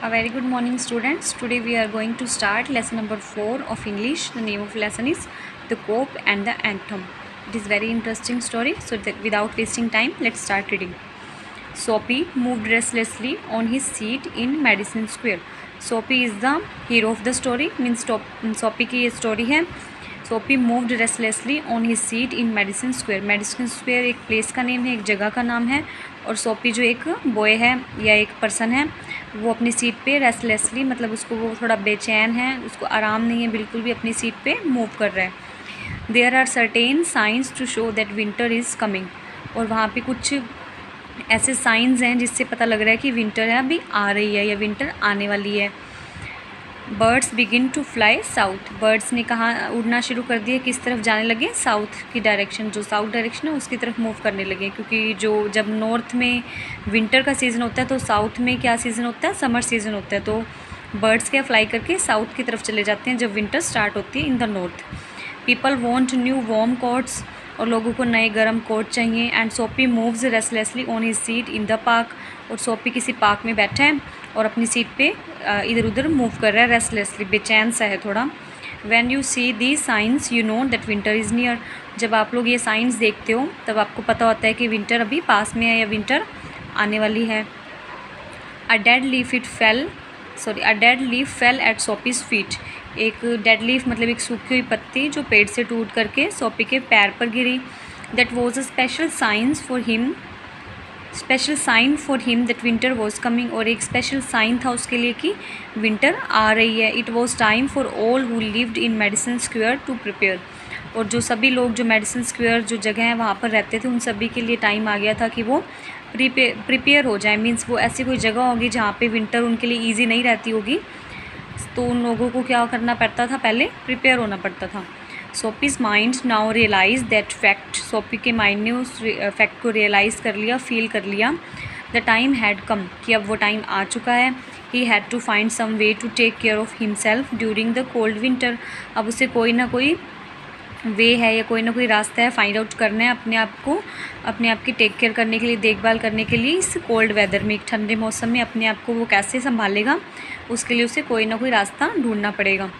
A very good morning, students. Today we are going to start lesson number 4 of English. The name of lesson is The Cope and the Anthem. It is very interesting story. So without wasting time, let's start reading. Soapy moved restlessly on his seat in Madison Square. Soapy is the hero of the story. Means Soapy की ये story है. सोपी moved restlessly on his seat in Madison square. Medicine square एक place का name है, एक जगह का नाम है. और सोपी जो एक बॉय है या एक पर्सन है, वो अपनी सीट पे रेस्टलेसली मतलब उसको वो थोड़ा बेचैन है, उसको आराम नहीं है बिल्कुल भी, अपनी सीट पे मूव कर रहा है. There are certain signs to show that winter is coming. और वहाँ पे कुछ ऐसे साइंस हैं जिससे पता लग रहा है कि विंटर है अभी आ रही है या विंटर आने वाली है. Birds begin to fly south. Birds ने कहा उड़ना शुरू कर दिया, किस तरफ जाने लगे, साउथ की डायरेक्शन. जो साउथ डायरेक्शन है उसकी तरफ मूव करने लगे, क्योंकि जो जब नॉर्थ में विंटर का सीज़न होता है तो साउथ में क्या सीज़न होता है, समर सीज़न होता है. तो बर्ड्स क्या फ्लाई करके साउथ की तरफ चले जाते हैं जब विंटर स्टार्ट होती है in the north. People want new warm quotes. और लोगों को नए गर्म कोट चाहिए. एंड सोपी moves restlessly on his seat in the park. और सोपी किसी पार्क में बैठा है और अपनी सीट पे इधर उधर मूव कर रहा है रेस्टलेसली, बेचैन सा है थोड़ा. When you see the signs you know that winter is near. जब आप लोग ये साइंस देखते हो तब आपको पता होता है कि विंटर अभी पास में है या विंटर आने वाली है. A dead leaf fell at Soapy's feet. एक डेड लीफ मतलब एक सूखी हुई पत्ती जो पेड़ से टूट करके सोपी के पैर पर गिरी. That was a special sign for him that winter was coming. और एक स्पेशल साइन था उसके लिए कि विंटर आ रही है. It was time for all who lived in Madison Square to prepare. और जो सभी लोग जो मेडिसिन स्क्वायर जो जगह है वहाँ पर रहते थे, उन सभी के लिए टाइम आ गया था कि वो प्रिपेयर हो जाए. मीन्स वो ऐसी कोई जगह होगी जहाँ पे विंटर उनके लिए ईजी नहीं रहती होगी, तो उन लोगों को क्या करना पड़ता था, पहले प्रिपेयर होना पड़ता था. Soapy's mind now realize that fact. Soapy के माइंड ने उस फैक्ट को रियलाइज़ कर लिया, फील कर लिया. द टाइम हैड कम, कि अब वो टाइम आ चुका है. He had to find some way to take care of himself during the cold winter. अब उसे कोई ना कोई वे है या कोई ना कोई रास्ता है फाइंड आउट करना है अपने आप को, अपने आप की टेक केयर करने के लिए, देखभाल करने के लिए. इस कोल्ड वेदर में, एक ठंडे मौसम में अपने आप को वो कैसे संभालेगा, उसके लिए उसे कोई ना कोई रास्ता ढूंढना पड़ेगा.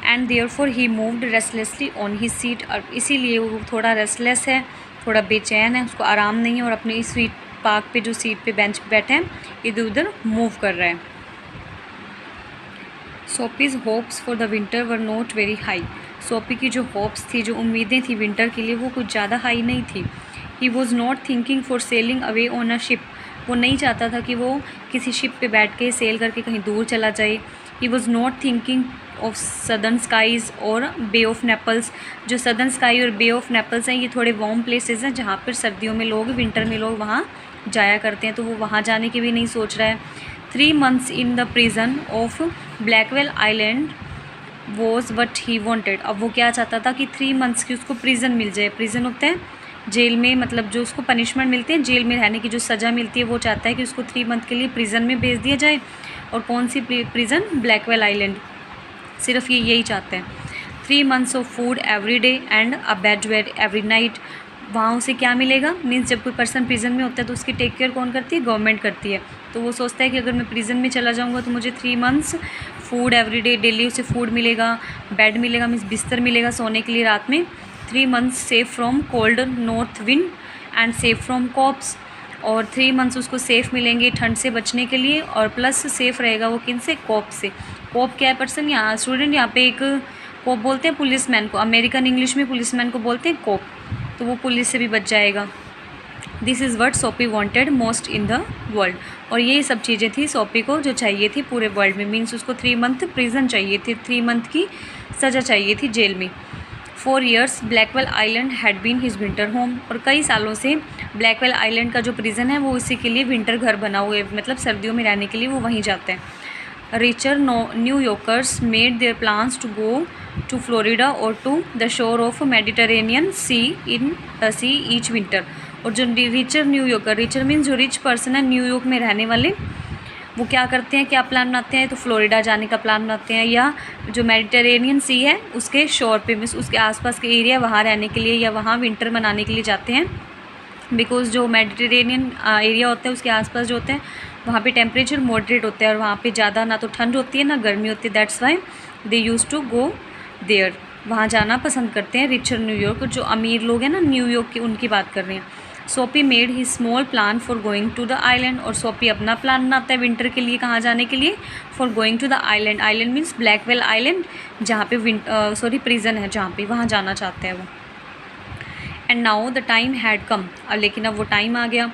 And therefore he moved restlessly on his seat. और इसीलिए वो थोड़ा रेस्टलेस है, थोड़ा बेचैन है, उसको आराम नहीं है और अपनी इस सीट पार्क पे जो सीट पे बेंच पे बैठे हैं इधर उधर मूव कर रहे हैं. Soapy's hopes for the winter were not very high. Soapy की जो होप्स थी, जो उम्मीदें थी विंटर के लिए, वो कुछ ज़्यादा हाई नहीं थी. He was not thinking for selling away on a ship. वो नहीं चाहता था कि वो किसी शिप पे बैठ के सेल करके कहीं दूर चला जाए. He was not thinking of southern skies और बे ऑफ नेपल्स. जो सदर्न स्काई और बे ऑफ नेपल्स हैं ये थोड़े वार्म प्लेसेस हैं जहाँ पर सर्दियों में लोग, विंटर में लोग वहाँ जाया करते हैं, तो वो वहाँ जाने की भी नहीं सोच रहा है. 3 months in the prison of Blackwell island was what he wanted. अब वो क्या चाहता था कि 3 months की उसको प्रिजन मिल जाए. प्रिजन होता है जेल में, मतलब जो उसको पनिशमेंट मिलती है, जेल में रहने की जो सज़ा मिलती है, वो चाहता है कि उसको 3 month के लिए प्रिजन में भेज दिया जाए. और कौन सी प्रिजन, ब्लैकवेल आइलैंड. सिर्फ ये यही चाहते हैं. 3 months of food every day and a bed every night. वहाँ उसे क्या मिलेगा, मीन्स जब कोई पर्सन प्रिजन में होता है तो उसकी टेक केयर कौन करती है, गवर्नमेंट करती है. तो वो सोचता है कि अगर मैं प्रिजन में चला जाऊँगा तो मुझे 3 months food every day, daily उसे फूड मिलेगा, बेड मिलेगा, मीन्स बिस्तर मिलेगा सोने के लिए रात में. 3 months safe from cold north wind and safe from cops. और 3 months उसको सेफ़ मिलेंगे ठंड से बचने के लिए, और प्लस सेफ़ रहेगा वो किन से, कॉप से. कॉप क्या है पर्सन, यहाँ स्टूडेंट, यहाँ पे एक कॉप बोलते हैं पुलिसमैन को. अमेरिकन इंग्लिश में पुलिसमैन को बोलते हैं कॉप. तो वो पुलिस से भी बच जाएगा. दिस इज़ वट सोपी wanted most in the world. और ये सब चीज़ें थी सोपी को जो चाहिए थी पूरे वर्ल्ड में. मीन्स उसको 3 month प्रिजन चाहिए थी, 3 month की सज़ा चाहिए थी जेल में. 4 years Blackwell Island had been his winter home. और कई सालों से ब्लैकवेल आइलैंड का जो प्रिजन है वो इसी के लिए विंटर घर बना हुआ है, मतलब सर्दियों में रहने के लिए वो वहीं जाते हैं. Richer New Yorkers made their plans to go to Florida और to the shore of Mediterranean sea each winter. और जो richer New Yorker, richer means जो रिच पर्सन है न्यूयॉर्क में रहने वाले, वो क्या करते हैं, क्या प्लान बनाते हैं, तो फ्लोरिडा जाने का प्लान बनाते हैं, या जो मेडिटेरेनियन सी है उसके शोर पे, मीन्स उसके आसपास के एरिया, वहाँ रहने के लिए या वहाँ विंटर मनाने के लिए जाते हैं. बिकॉज़ जो मेडिटेरेनियन एरिया होता है उसके आसपास जो होते हैं वहाँ पे टेम्परेचर मॉडरेट होता है और वहाँ पे ज़्यादा ना तो ठंड होती है ना गर्मी होती है, that's why they use to go there, वहाँ जाना पसंद करते हैं। रिचर न्यूयॉर्क, जो अमीर लोग हैं ना न्यूयॉर्क की, उनकी बात कर रहे हैं। Soapy made his small plan for going to the island, और सोपी अपना प्लान बनाता है विंटर के लिए, कहाँ जाने के लिए, for going to the island. Island means Blackwell Island, जहाँ पे प्रिजन है जहाँ पे, वहाँ जाना चाहते हैं वो। And now the time had come, लेकिन अब वो टाइम आ गया।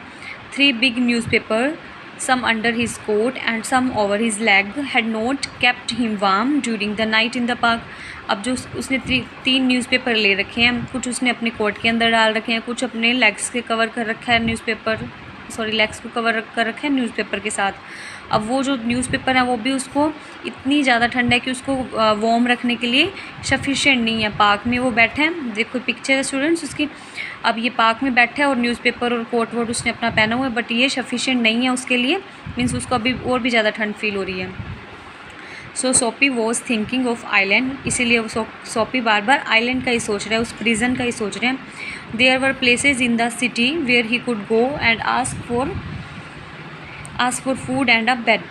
3 big newspaper, some under his coat and some over his leg, had not kept him warm during the night in the park. अब जो उसने 3 न्यूज़पेपर ले रखे हैं, कुछ उसने अपने कोट के अंदर डाल रखे हैं, कुछ अपने लेग्स के कवर कर रखा है न्यूज़पेपर, लेग्स को कवर कर रखा है न्यूज़पेपर के साथ। अब वो जो न्यूज़पेपर है वो भी उसको इतनी ज़्यादा ठंड है कि उसको वार्म रखने के लिए सफिशिएंट नहीं है। पार्क में वो बैठे हैं, देखो पिक्चर है स्टूडेंट्स उसकी। अब ये पार्क में बैठा है और न्यूज़पेपर और कोट वोट उसने अपना पहना हुआ है, बट ये सफिशिएंट नहीं है उसके लिए, मीन्स उसको अभी और भी ज़्यादा ठंड फील हो रही है। सो सोपी वॉज थिंकिंग ऑफ आइलैंड, इसीलिए वो सोपी बार बार आइलैंड का ही सोच रहे हैं, उस प्रिजन का ही सोच रहे हैं। There were places in the city where he could go and ask for food and a bed.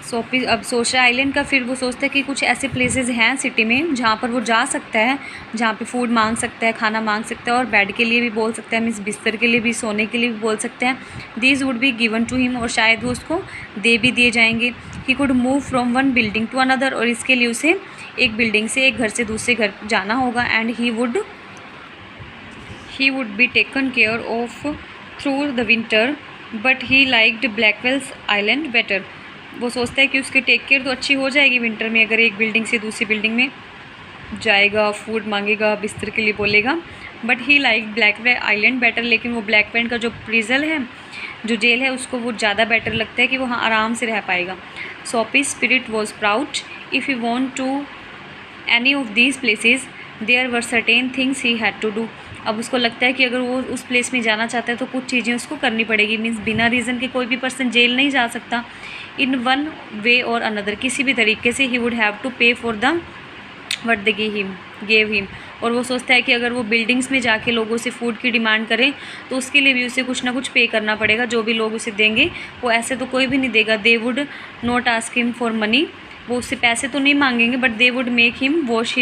Soapy अब सोच रहा है आइलैंड का, फिर वो सोचता है कि कुछ ऐसे प्लेसेस हैं सिटी में जहाँ पर वो जा सकता है, जहाँ पे फूड मांग सकता है, खाना मांग सकता है, और बेड के लिए भी बोल सकता है, मीन्स बिस्तर के लिए भी, सोने के लिए भी बोल सकते हैं। These would be given to him, और शायद वो उसको दे भी दिए जाएंगे। He could move from one building to another, और इसके लिए उसे एक बिल्डिंग से एक घर से दूसरे घर जाना होगा। And he would be taken care of through the winter, but he liked Blackwell's Island better. वो सोचता है कि उसकी टेक केयर तो अच्छी हो जाएगी विंटर में, अगर एक बिल्डिंग से दूसरी बिल्डिंग में जाएगा, फूड मांगेगा, बिस्तर के लिए बोलेगा। But he like Blackwell island better, लेकिन वो ब्लैकवेल का जो प्रिजन है, जो जेल है, उसको वो ज़्यादा बेटर लगता है कि वो वहाँ आराम से रह पाएगा। Soapy spirit was proud. If you want to any of these places there were certain things he had to do. अब उसको लगता है कि अगर वो उस प्लेस में जाना चाहता है तो कुछ चीज़ें उसको करनी पड़ेगी, मीन्स बिना रीज़न के कोई भी पर्सन जेल नहीं जा सकता। इन वन वे और अनदर, किसी भी तरीके से, ही वुड हैव टू पे for the what they gave him. और वो सोचता है कि अगर वो बिल्डिंग्स में जाके लोगों से फूड की डिमांड करे तो उसके लिए भी उसे कुछ ना कुछ पे करना पड़ेगा, जो भी लोग उसे देंगे वो ऐसे तो कोई भी नहीं देगा। They would not ask him for money, वो उससे पैसे तो नहीं मांगेंगे, but they would make him wash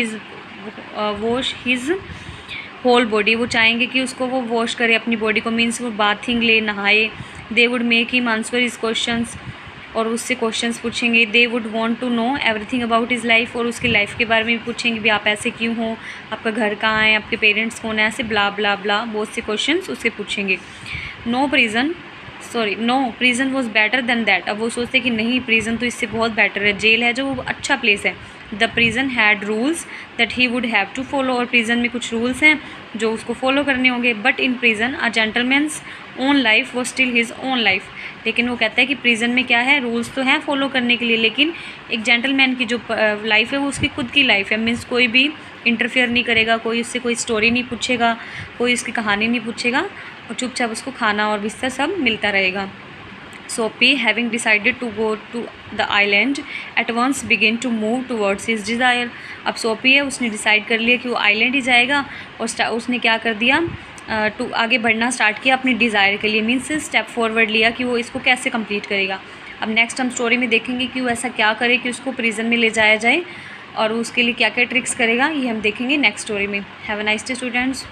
his whole body, वो चाहेंगे कि उसको वो वॉश करे अपनी बॉडी को, मीन्स वो बाथिंग ले, नहाए। They would make him answer his questions, और उससे क्वेश्चंस पूछेंगे। They would want to know everything about his life, और उसकी लाइफ के बारे में भी पूछेंगे, भी आप ऐसे क्यों हो, आपका घर कहाँ है, आपके पेरेंट्स कौन है, ऐसे ब्ला ब्ला ब्ला बहुत से क्वेश्चंस उससे पूछेंगे। No prison was better than that. अब वो सोचते कि नहीं, प्रिजन तो इससे बहुत बेटर है, जेल है जो वो अच्छा प्लेस है। The prison had rules that he would have to follow, और प्रिजन में कुछ रूल्स हैं जो उसको फॉलो करने होंगे। But in prison a gentleman's own life was still his own life, लेकिन वो कहता है कि प्रिजन में क्या है, रूल्स तो हैं फॉलो करने के लिए, लेकिन एक जेंटलमैन की जो लाइफ है वो उसकी खुद की लाइफ है, मीन्स कोई भी इंटरफेयर नहीं करेगा, कोई उससे कोई स्टोरी नहीं पूछेगा, कोई उसकी कहानी नहीं पूछेगा, और चुपचाप उसको खाना और बिस्तर सब मिलता रहेगा। Soapy having decided to go to the island at once begin to move towards his desire. अब सोपी है, उसने डिसाइड कर लिया कि वो आइलैंड ही जाएगा, और उसने क्या कर दिया, आगे बढ़ना स्टार्ट किया अपनी डिज़ायर के लिए, मीन्स स्टेप फॉरवर्ड लिया कि वो इसको कैसे कंप्लीट करेगा। अब नेक्स्ट हम स्टोरी में देखेंगे कि वो ऐसा क्या करे कि उसको प्रिजन में ले जाया जाए, और उसके लिए क्या क्या ट्रिक्स करेगा, ये हम देखेंगे नेक्स्ट स्टोरी में। Have a nice day students.